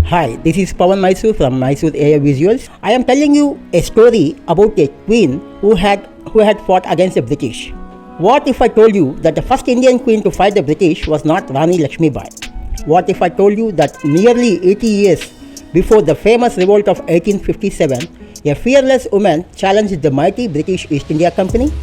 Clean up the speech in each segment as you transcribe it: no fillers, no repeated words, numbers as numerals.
Hi, this is Pawan Mysore from Mysore AI Visuals. I am telling you a story about a queen who had fought against the British. What if I told you that the first Indian queen to fight the British was not Rani Lakshmibai? What if I told you that nearly 80 years before the famous revolt of 1857, a fearless woman challenged the mighty British East India Company?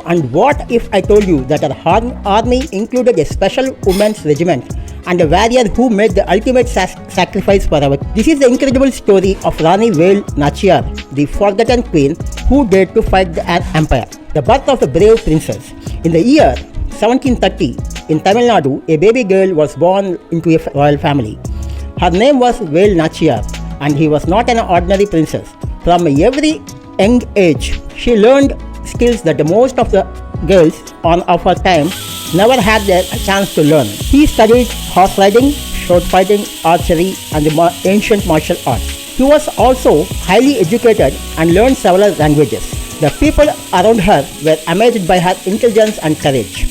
And what if I told you that our army included a special women's regiment and a warrior who made the ultimate sacrifice for our... This is the incredible story of Rani Velu Nachiyar, the forgotten queen who dared to fight an empire. The birth of a brave princess. In the year 1730, in Tamil Nadu, a baby girl was born into a royal family. Her name was Velu Nachiyar, and he was not an ordinary princess. From a very young age, she learned skills that most of the girls of her time never had a chance to learn. He studied horse riding, sword fighting, archery, and the ancient martial arts. He was also highly educated and learned several languages. The people around her were amazed by her intelligence and courage.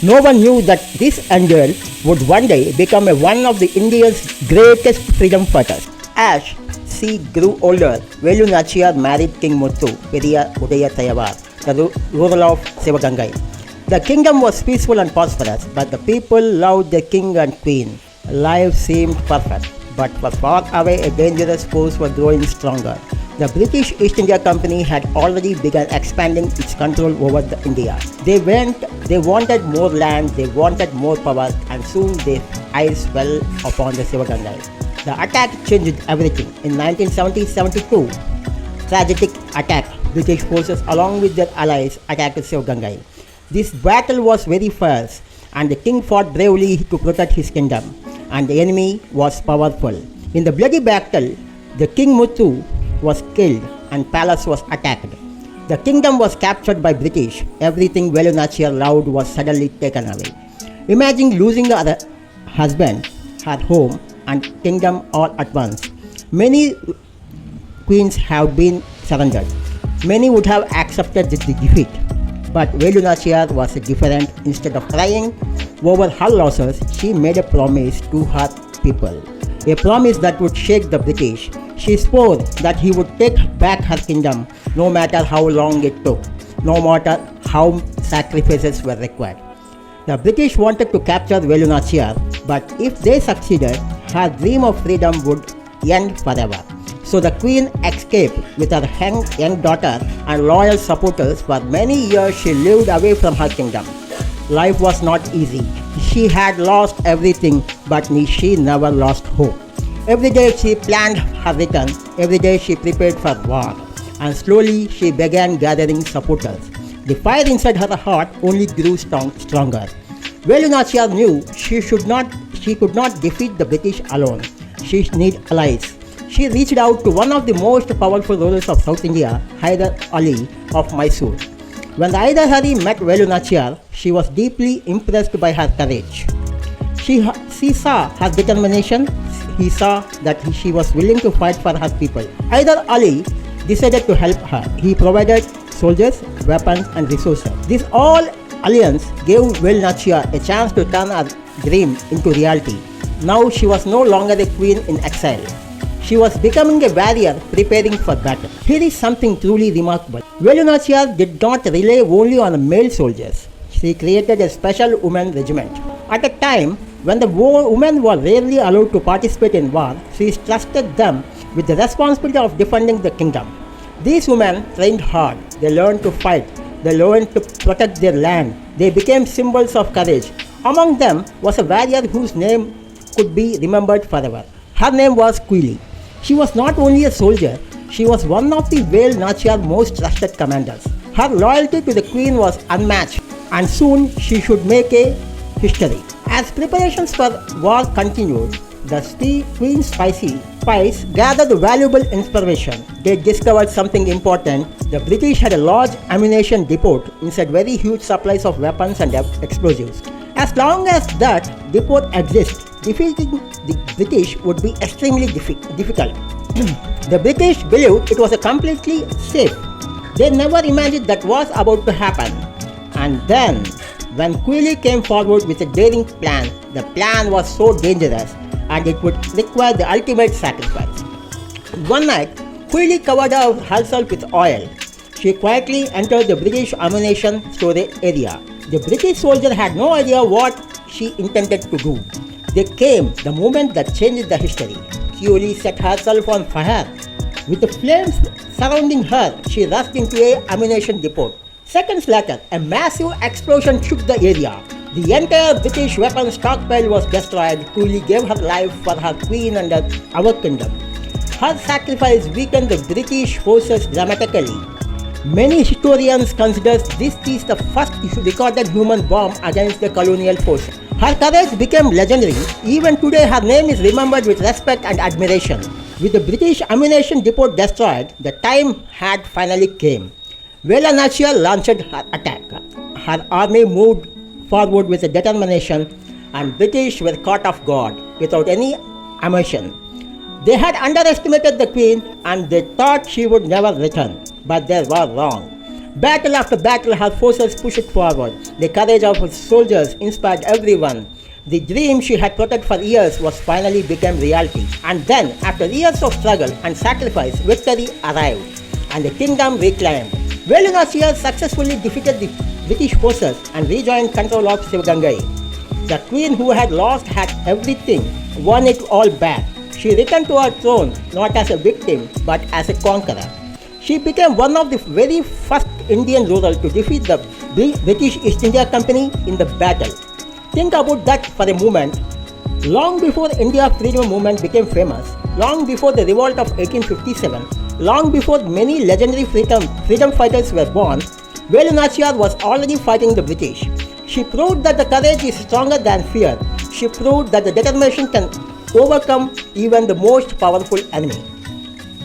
No one knew that this young girl would one day become one of the India's greatest freedom fighters. As she grew older, Velu Nachiyar married King Muthu Periya Udaya Thayavar, the ruler of Sivagangai. The kingdom was peaceful and prosperous, but the people loved the king and queen. Life seemed perfect, but far away a dangerous force was growing stronger. The British East India Company had already begun expanding its control over India. They wanted more land, they wanted more power, and soon their eyes fell upon the Sivagangai. The attack changed everything. In 1972, tragic attack, British forces along with their allies attacked Sivagangai. This battle was very fierce, and the king fought bravely to protect his kingdom, and the enemy was powerful. In the bloody battle, the King Muthu was killed and palace was attacked. The kingdom was captured by British. Everything Velu Nachiyar loved was suddenly taken away. Imagine losing her husband, her home, and kingdom all at once. Many queens have been surrendered. Many would have accepted the defeat. But Velu Nachiyar was different. Instead of crying over her losses, she made a promise to her people. A promise that would shake the British. She swore that he would take back her kingdom no matter how long it took, no matter how sacrifices were required. The British wanted to capture Velu Nachiyar, but if they succeeded, her dream of freedom would end forever. So the queen escaped with her young daughter and loyal supporters. For many years she lived away from her kingdom. Life was not easy. She had lost everything, but she never lost hope. Every day she planned her return. Every day she prepared for war. And slowly she began gathering supporters. The fire inside her heart only grew stronger. Velu Nachiyar knew she could not defeat the British alone. She needed allies. She reached out to one of the most powerful rulers of South India, Hyder Ali of Mysore. When Hyder Ali met Velu Nachiyar, she was deeply impressed by her courage. She saw her determination. He saw that she was willing to fight for her people. Hyder Ali decided to help her. He provided soldiers, weapons, and resources. This all alliance gave Velu Nachiyar a chance to turn her dream into reality. Now she was no longer a queen in exile. She was becoming a warrior preparing for battle. Here is something truly remarkable. Velu Nachiyar did not rely only on male soldiers. She created a special women regiment. At a time when the women were rarely allowed to participate in war, she trusted them with the responsibility of defending the kingdom. These women trained hard. They learned to fight. They learned to protect their land. They became symbols of courage. Among them was a warrior whose name could be remembered forever. Her name was Kuyili. She was not only a soldier, she was one of the Velu Nachiyar's most trusted commanders. Her loyalty to the queen was unmatched, and soon she should make a history. As preparations for war continued, the queen's spies gathered valuable information. They discovered something important. The British had a large ammunition depot inside very huge supplies of weapons and explosives. As long as that depot exists, defeating the British would be extremely difficult. The British believed it was completely safe. They never imagined that was about to happen. And then, when Queen came forward with a daring plan, the plan was so dangerous and it would require the ultimate sacrifice. One night, Kuyili covered herself with oil. She quietly entered the British ammunition storage area. The British soldier had no idea what she intended to do. They came the moment that changed the history. Kuyili set herself on fire. With the flames surrounding her, she rushed into an ammunition depot. Seconds later, a massive explosion shook the area. The entire British weapons stockpile was destroyed. Kuyili gave her life for her queen and our kingdom. Her sacrifice weakened the British forces dramatically. Many historians consider this is the first recorded human bomb against the colonial force. Her courage became legendary. Even today, her name is remembered with respect and admiration. With the British ammunition depot destroyed, the time had finally come. Velu Nachiyar launched her attack. Her army moved forward with determination, and British were caught off guard without any ammunition. They had underestimated the queen and they thought she would never return, but they were wrong. Battle after battle, her forces pushed forward. The courage of her soldiers inspired everyone. The dream she had protected for years was finally became reality. And then, after years of struggle and sacrifice, victory arrived and the kingdom reclaimed. Velu Nachiyar successfully defeated the British forces and rejoined control of Sivagangai. The queen who had lost had everything, won it all back. She returned to her throne not as a victim but as a conqueror. She became one of the very first Indian rulers to defeat the British East India Company in the battle. Think about that for a moment. Long before India's freedom movement became famous, long before the revolt of 1857, long before many legendary freedom fighters were born, Velu Nachiyar was already fighting the British. She proved that the courage is stronger than fear. She proved that the determination can overcome even the most powerful enemy.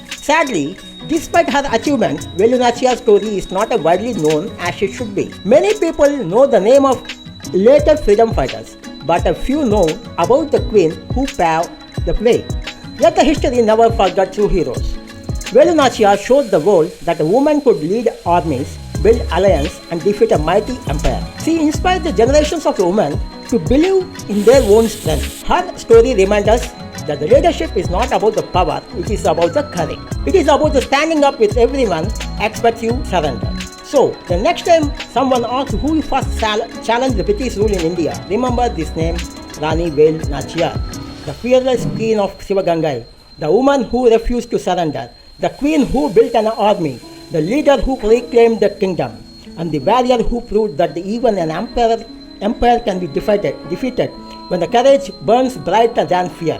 Sadly, despite her achievements, Velu Nachiyar's story is not as widely known as it should be. Many people know the name of later freedom fighters, but a few know about the queen who paved the way. Yet the history never forgot true heroes. Velu Nachiyar showed the world that a woman could lead armies, build alliances, and defeat a mighty empire. She inspired the generations of women to believe in their own strength. Her story reminds us that the leadership is not about the power, it is about the courage. It is about the standing up with everyone expects you surrender. So, the next time someone asks who first challenged the British rule in India, remember this name, Rani Velu Nachiyar, the fearless Queen of Sivagangai, the woman who refused to surrender, the queen who built an army, the leader who reclaimed the kingdom, and the warrior who proved that even an empire can be defeated when the courage burns brighter than fear.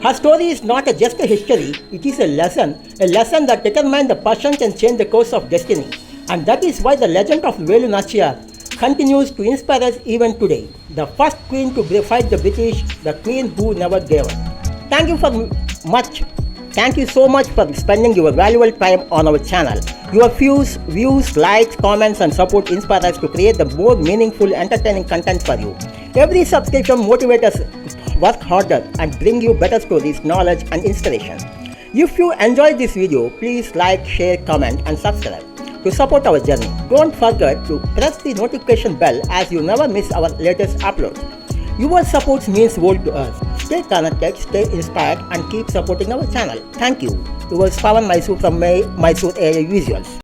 Her story is not just a history, it is a lesson that determines the person can change the course of destiny. And that is why the legend of Velu Nachiyar continues to inspire us even today. The first queen to fight the British, the queen who never gave up. Thank you so much for spending your valuable time on our channel. Your views, likes, comments and support inspire us to create the more meaningful, entertaining content for you. Every subscription motivates us to work harder and bring you better stories, knowledge and inspiration. If you enjoyed this video, please like, share, comment and subscribe to support our journey. Don't forget to press the notification bell as you never miss our latest uploads. Your support means world to us. Stay connected, stay inspired and keep supporting our channel. Thank you. Yours Pawan Mysore from Mysore Area Visuals.